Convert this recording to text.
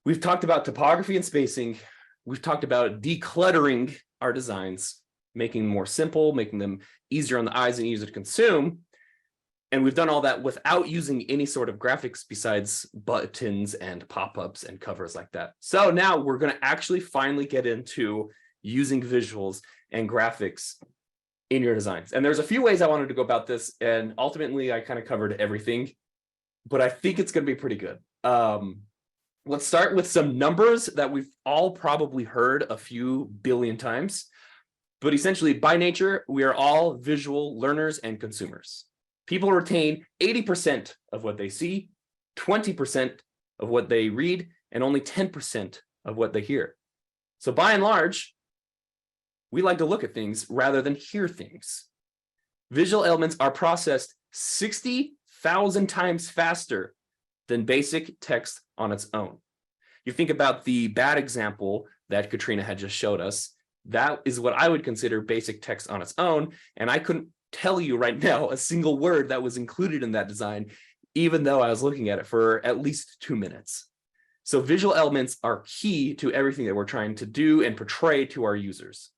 We've talked about typography and spacing. We've talked about decluttering our designs, making them more simple, making them easier on the eyes and easier to consume. And we've done all that without using any sort of graphics besides buttons and pop-ups and covers like that. So now we're going to actually finally get into using visuals and graphics in your designs. And there's a few ways I wanted to go about this, and ultimately I kind of covered everything, but I think it's going to be pretty good. Let's start with some numbers that we've all probably heard a few billion times, but essentially by nature, we are all visual learners and consumers. People retain 80% of what they see, 20% of what they read, and only 10% of what they hear. So by and large, we like to look at things rather than hear things. Visual elements are processed 60,000 times faster than basic text on its own. You think about the bad example that Katrina had just showed us. That is what I would consider basic text on its own. And I couldn't tell you right now a single word that was included in that design, even though I was looking at it for at least 2 minutes. So visual elements are key to everything that we're trying to do and portray to our users.